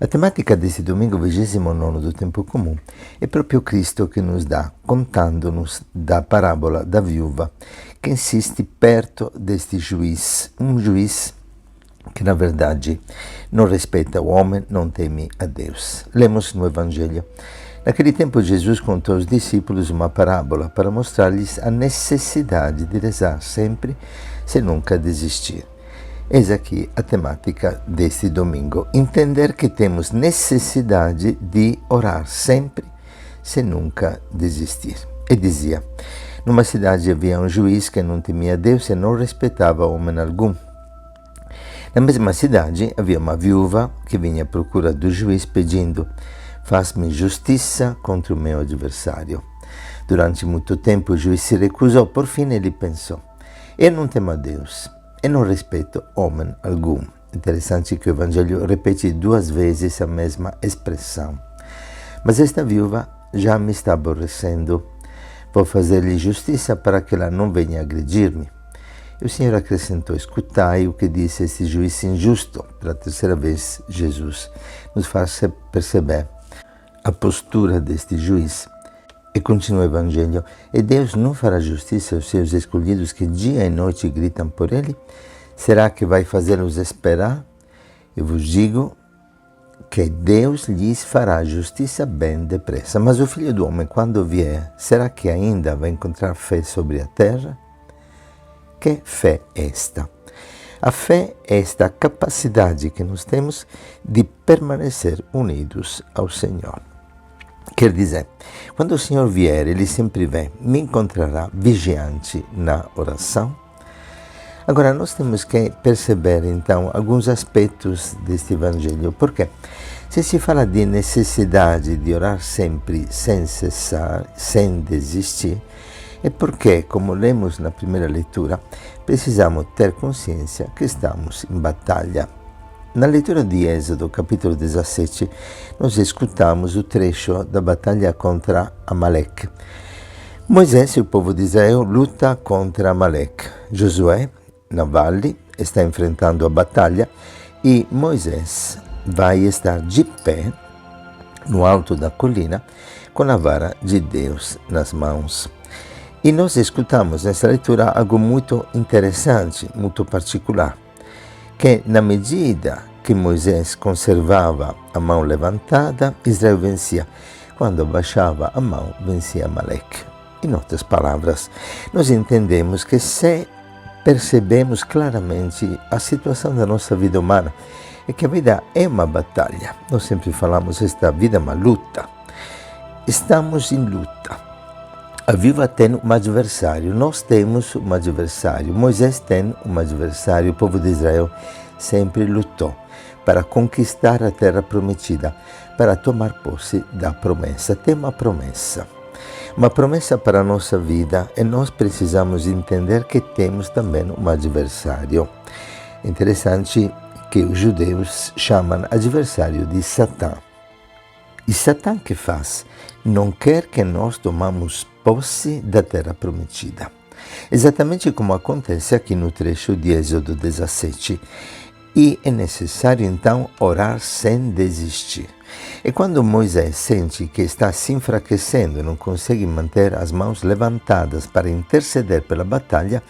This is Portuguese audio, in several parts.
A temática deste domingo 29 do Tempo Comum é proprio Cristo che nos dà, contando-nos da parábola da viúva, que insiste perto deste juiz, juiz que na verdade não respeita o homem, não teme a Deus. Lemos no Evangelho. Naquele tempo Jesus contou aos discípulos uma parábola para mostrar-lhes a necessidade de rezar sempre, se nunca desistir. Eis aqui a temática deste domingo. Entender que temos necessidade de orar sempre, se nunca desistir. E dizia, numa cidade havia um juiz que não temia Deus e não respeitava homem algum. Na mesma cidade havia uma viúva que vinha à procura do juiz pedindo, faz-me justiça contra o meu adversário. Durante muito tempo o juiz se recusou, por fim ele pensou, eu não temo a Deus e não respeito homem algum. Interessante que o Evangelho repete 2 vezes a mesma expressão. Mas esta viúva já me está aborrecendo. Vou fazer-lhe justiça para que ela não venha agredir-me. E o Senhor acrescentou, escutai o que disse esse juiz injusto. Pela 3ª vez, Jesus nos faz perceber a postura deste juiz. E continua o Evangelho, e Deus não fará justiça aos seus escolhidos que dia e noite gritam por ele? Será que vai fazê-los esperar? Eu vos digo que Deus lhes fará justiça bem depressa. Mas o Filho do Homem, quando vier, será que ainda vai encontrar fé sobre a terra? Que fé é esta? A fé é esta capacidade que nós temos de permanecer unidos ao Senhor. Quer dizer, quando o Senhor vier, Ele sempre vem, me encontrará vigiante na oração. Agora, nós temos que perceber, então, alguns aspectos deste Evangelho, porque se se fala de necessidade de orar sempre, sem cessar, sem desistir, é porque, como lemos na primeira leitura, precisamos ter consciência que estamos em batalha. Na leitura de Êxodo, capítulo 17, nós escutamos o trecho da batalha contra Amaleque. Moisés e o povo de Israel lutam contra Amaleque. Josué, na vale, está enfrentando a batalha e Moisés vai estar de pé no alto da colina com a vara de Deus nas mãos. E nós escutamos nessa leitura algo muito interessante, muito particular, que na medida que Moisés conservava a mão levantada, Israel vencia. Quando abaixava a mão, vencia Amaleque. Em outras palavras, nós entendemos que se percebemos claramente a situação da nossa vida humana, é que a vida é uma batalha. Nós sempre falamos, esta vida é uma luta. Estamos em luta. A viúva tem um adversário, nós temos um adversário, Moisés tem um adversário, o povo de Israel sempre lutou para conquistar a terra prometida, para tomar posse da promessa. Tem uma promessa para a nossa vida e nós precisamos entender que temos também um adversário. Interessante que os judeus chamam adversário de Satã. E Satã que faz? Não quer que nós tomamos posse da terra prometida. Exatamente como acontece aqui no trecho de Êxodo 17. E é necessário então orar sem desistir. E quando Moisés sente que está se enfraquecendo, não consegue manter as mãos levantadas para interceder pela batalha,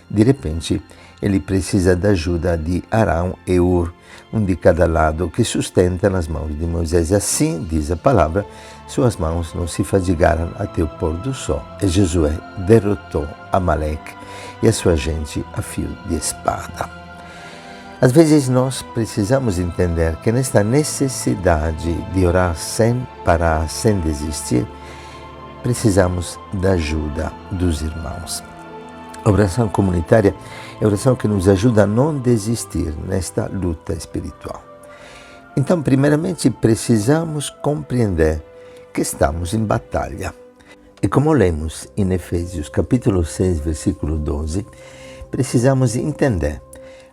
de repente ele precisa da ajuda de Arão e Hur, um de cada lado, que sustenta nas mãos de Moisés. Assim, diz a palavra, suas mãos não se fadigaram até o pôr do sol. E Josué derrotou Amaleque e a sua gente a fio de espada. Às vezes nós precisamos entender que nesta necessidade de orar sem parar, sem desistir, precisamos da ajuda dos irmãos. A oração comunitária é a oração que nos ajuda a não desistir nesta luta espiritual. Então, primeiramente, precisamos compreender que estamos em batalha. E como lemos em Efésios capítulo 6, versículo 12, precisamos entender.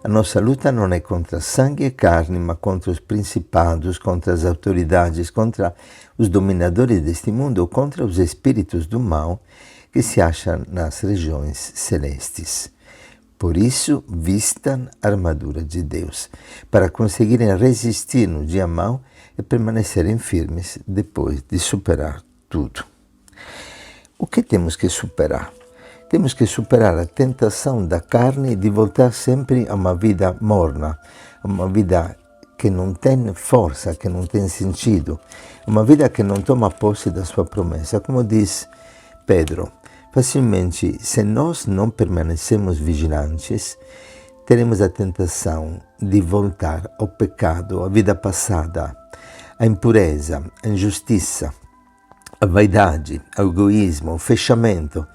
A nossa luta não é contra sangue e carne, mas contra os principados, contra as autoridades, contra os dominadores deste mundo, ou contra os espíritos do mal que se acham nas regiões celestes. Por isso, vistam a armadura de Deus, para conseguirem resistir no dia mau e permanecerem firmes depois de superar tudo. O que temos que superar? Temos que superar a tentação da carne de voltar sempre a uma vida morna, a uma vida que não tem força, que não tem sentido, uma vida que não toma posse da sua promessa. Como diz Pedro, facilmente, se nós não permanecemos vigilantes, teremos a tentação de voltar ao pecado, à vida passada, à impureza, à injustiça, à vaidade, ao egoísmo, ao fechamento,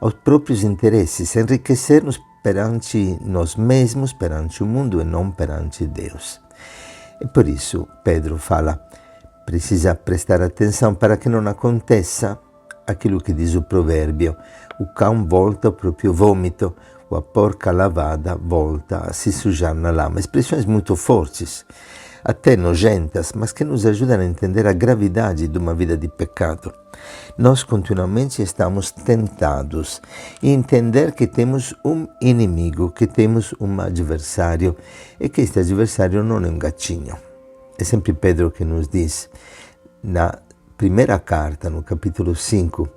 aos próprios interesses, a enriquecer-nos perante nós mesmos, perante o mundo e não perante Deus. E por isso Pedro fala, precisa prestar atenção para que não aconteça aquilo que diz o provérbio, o cão volta ao próprio vômito, ou a porca lavada volta a se sujar na lama. Expressões muito fortes, até nojentas, mas que nos ajudam a entender a gravidade de uma vida de pecado. Nós continuamente estamos tentados a entender que temos um inimigo, que temos um adversário e que este adversário não é um gatinho. É sempre Pedro que nos diz, na primeira carta, no capítulo 5,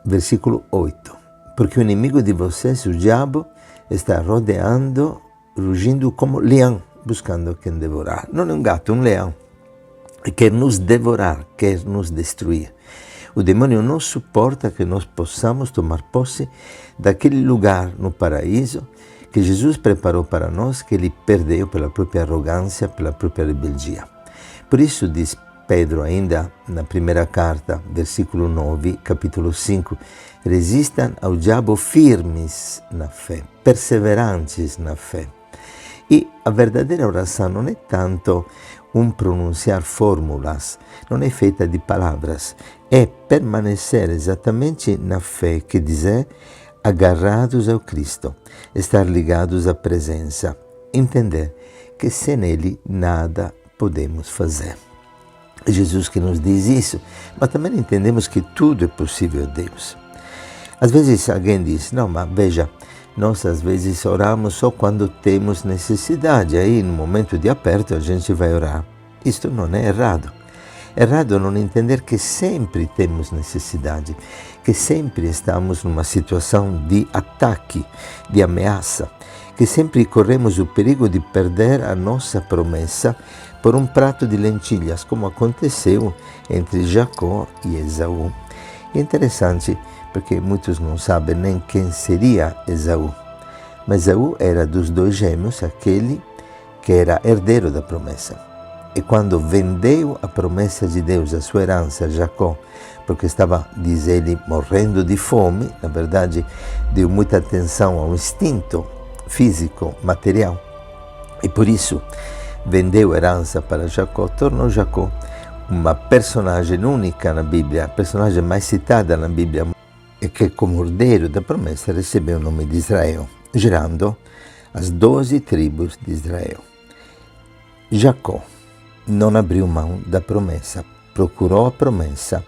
versículo 8, porque o inimigo de vocês, o diabo, está rodeando, rugindo como leão, buscando quem devorar. Não é um gato, é um leão. Quer nos devorar, quer nos destruir. O demônio não suporta que nós possamos tomar posse daquele lugar no paraíso que Jesus preparou para nós, que ele perdeu pela própria arrogância, pela própria rebeldia. Por isso diz Pedro ainda na primeira carta, versículo 9, capítulo 5, resistam ao diabo firmes na fé, perseverantes na fé. E a verdadeira oração não é tanto pronunciar fórmulas, não é feita de palavras, é permanecer exatamente na fé, que diz agarrados ao Cristo, estar ligados à presença, entender que sem Ele nada podemos fazer. É Jesus que nos diz isso, mas também entendemos que tudo é possível a Deus. Às vezes alguém diz, não, mas veja, nós às vezes oramos só quando temos necessidade, aí no momento de aperto a gente vai orar. Isto não é errado. Errado não entender que sempre temos necessidade, que sempre estamos numa situação de ataque, de ameaça, que sempre corremos o perigo de perder a nossa promessa por um prato de lentilhas, como aconteceu entre Jacó e Esaú. É interessante, porque muitos não sabem nem quem seria Esaú. Mas Esaú era dos dois gêmeos, aquele que era herdeiro da promessa. E quando vendeu a promessa de Deus, a sua herança a Jacó, porque estava, diz ele, morrendo de fome, na verdade, deu muita atenção ao instinto físico, material. E por isso, vendeu a herança para Jacó, tornou Jacó uma personagem única na Bíblia, a personagem mais citada na Bíblia, e que como herdeiro da promessa recebeu o nome de Israel, gerando as 12 tribos de Israel. Jacó não abriu mão da promessa, procurou a promessa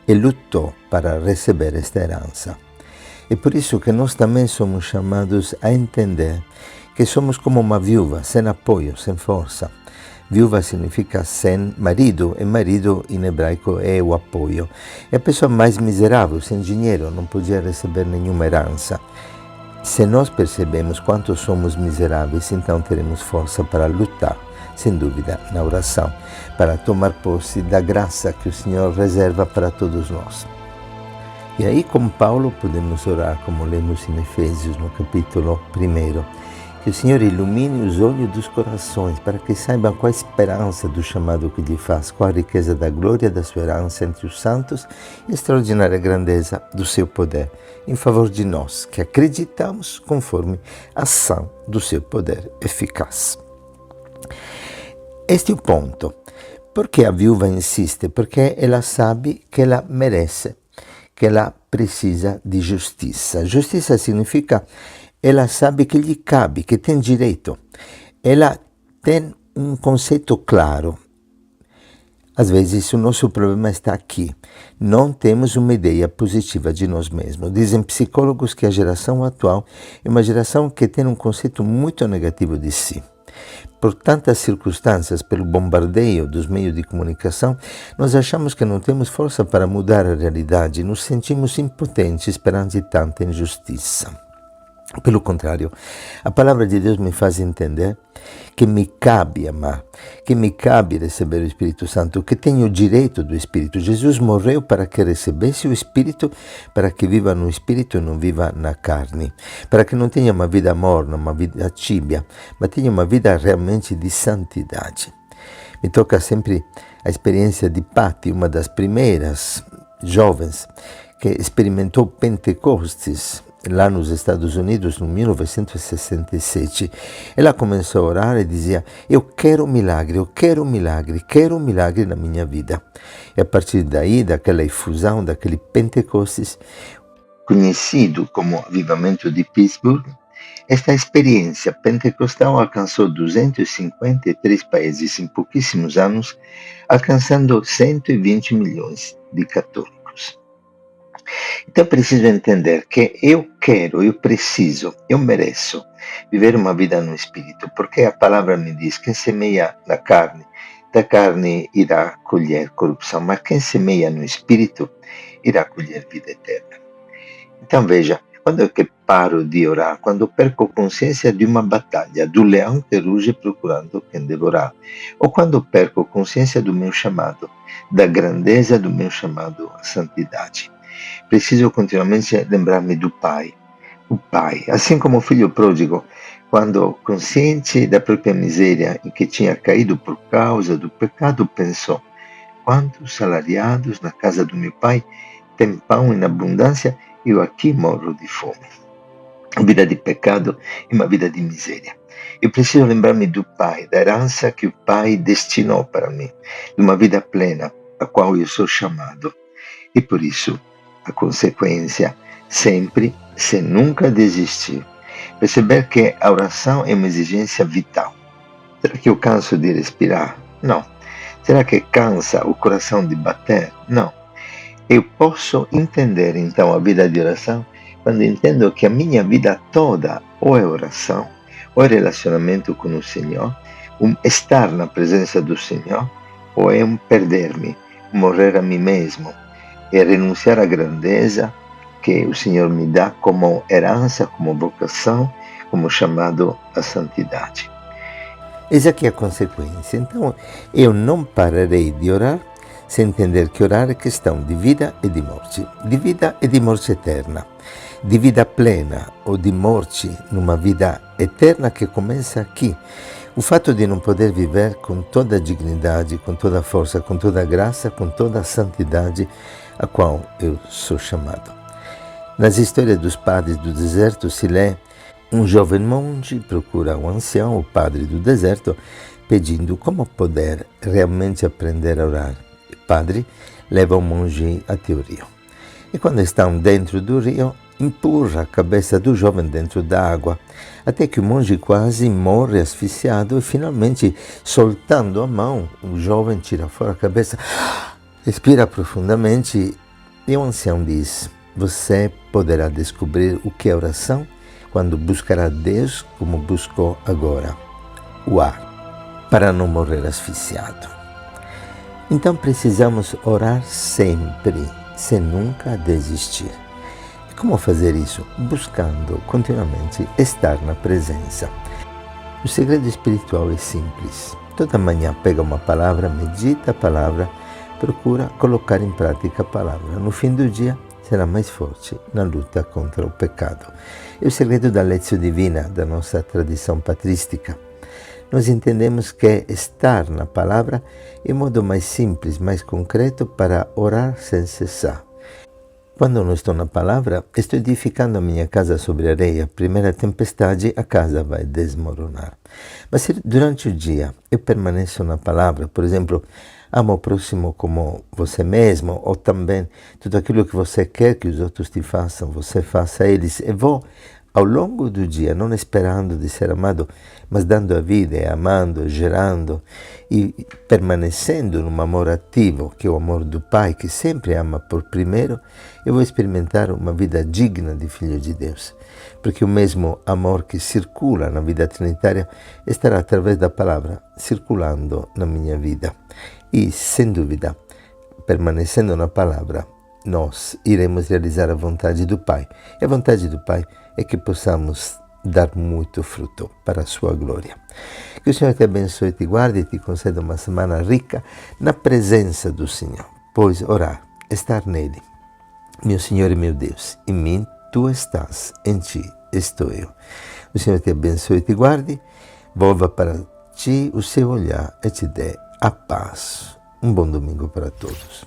e lutou para receber esta herança. É por isso que nós também somos chamados a entender que somos como uma viúva, sem apoio, sem força. Viúva significa sem marido, e marido em hebraico é o apoio. É a pessoa mais miserável, sem dinheiro, não podia receber nenhuma herança. Se nós percebemos quanto somos miseráveis, então teremos força para lutar, sem dúvida, na oração, para tomar posse da graça que o Senhor reserva para todos nós. E aí, com Paulo, podemos orar, como lemos em Efésios, no capítulo 1, que o Senhor ilumine os olhos dos corações, para que saibam qual a esperança do chamado que lhe faz, qual a riqueza da glória da sua herança entre os santos e a extraordinária grandeza do seu poder, em favor de nós, que acreditamos conforme a ação do seu poder eficaz. Este é o ponto. Porque a viúva insiste? Porque ela sabe que ela merece, que ela precisa de justiça. Justiça significa ela sabe que lhe cabe, que tem direito. Ela tem um conceito claro. Às vezes o nosso problema está aqui. Não temos uma ideia positiva de nós mesmos. Dizem psicólogos que a geração atual é uma geração que tem um conceito muito negativo de si. Por tantas circunstâncias, pelo bombardeio dos meios de comunicação, nós achamos que não temos força para mudar a realidade e nos sentimos impotentes perante tanta injustiça. Pelo contrário, a palavra de Deus me faz entender que me cabe amar, que me cabe receber o Espírito Santo, que tenho o direito do Espírito. Jesus morreu para que recebesse o Espírito, para que viva no Espírito e não viva na carne, para que não tenha uma vida morna, uma vida tíbia, mas tenha uma vida realmente de santidade. Me toca sempre a experiência de Patty, uma das primeiras jovens que experimentou Pentecostes, lá nos Estados Unidos, no 1967, ela começou a orar e dizia: eu quero um milagre na minha vida. E a partir daí, daquela efusão, daquele Pentecostes, conhecido como Avivamento de Pittsburgh, esta experiência pentecostal alcançou 253 países em pouquíssimos anos, alcançando 120 milhões de católicos. Então preciso entender que eu quero, eu preciso, eu mereço viver uma vida no Espírito, porque a palavra me diz: quem semeia na carne, da carne irá colher corrupção, mas quem semeia no Espírito irá colher vida eterna. Então veja, quando é que paro de orar? Quando perco consciência de uma batalha, do leão que ruge procurando quem devorar. Ou quando perco consciência do meu chamado, da grandeza do meu chamado à santidade. Preciso continuamente lembrar-me do Pai. O Pai, assim como o filho pródigo, quando consciente da própria miséria em que tinha caído por causa do pecado, pensou: quantos salariados na casa do meu Pai têm pão em abundância, eu aqui morro de fome. Uma vida de pecado e uma vida de miséria. Eu preciso lembrar-me do Pai, da herança que o Pai destinou para mim, de uma vida plena, a qual eu sou chamado. E por isso, a consequência, sempre, sem nunca desistir. Perceber que a oração é uma exigência vital. Será que eu canso de respirar? Não. Será que cansa o coração de bater? Não. Eu posso entender, então, a vida de oração quando entendo que a minha vida toda ou é oração, ou é relacionamento com o Senhor, estar na presença do Senhor, ou é perder-me, morrer a mim mesmo, e renunciar à grandeza que o Senhor me dá como herança, como vocação, como chamado à santidade. Eis aqui a consequência. Então, eu não pararei de orar sem entender que orar é questão de vida e de morte eterna, de vida plena ou de morte numa vida eterna que começa aqui. O fato de não poder viver com toda a dignidade, com toda a força, com toda a graça, com toda a santidade a qual eu sou chamado. Nas histórias dos padres do deserto se lê: um jovem monge procura um ancião, o padre do deserto, pedindo como poder realmente aprender a orar. O padre leva o monge até o rio. E quando estão dentro do rio, empurra a cabeça do jovem dentro da água, até que o monge quase morre asfixiado e finalmente, soltando a mão, o jovem tira fora a cabeça, respira profundamente e o ancião diz: você poderá descobrir o que é oração quando buscará Deus como buscou agora, o ar, para não morrer asfixiado. Então precisamos orar sempre, sem nunca desistir. E como fazer isso? Buscando continuamente estar na presença. O segredo espiritual é simples. Toda manhã pega uma palavra, medita a palavra, procura colocar em prática a palavra. No fim do dia, será mais forte na luta contra o pecado. É o segredo da Lectio Divina, da nossa tradição patrística. Nós entendemos que estar na palavra é o modo mais simples, mais concreto para orar sem cessar. Quando não estou na palavra, estou edificando a minha casa sobre areia. Primeira tempestade, a casa vai desmoronar. Mas se durante o dia eu permaneço na palavra, por exemplo, ama o próximo como você mesmo, ou também tudo aquilo que você quer que os outros te façam, você faça a eles. E vou ao longo do dia, não esperando de ser amado, mas dando a vida e amando, gerando e permanecendo num amor ativo, que é o amor do Pai, que sempre ama por primeiro, eu vou experimentar uma vida digna de filho de Deus. Porque o mesmo amor que circula na vida trinitária estará através da palavra circulando na minha vida. E, sem dúvida, permanecendo na palavra, nós iremos realizar a vontade do Pai. E a vontade do Pai é que possamos dar muito fruto para a sua glória. Que o Senhor te abençoe, te guarde e te conceda uma semana rica na presença do Senhor. Pois orar, estar nele. Meu Senhor e meu Deus, em mim tu estás, em ti estou eu. O Senhor te abençoe e te guarde, volva para ti o seu olhar e te dê a paz. Um bom domingo para todos.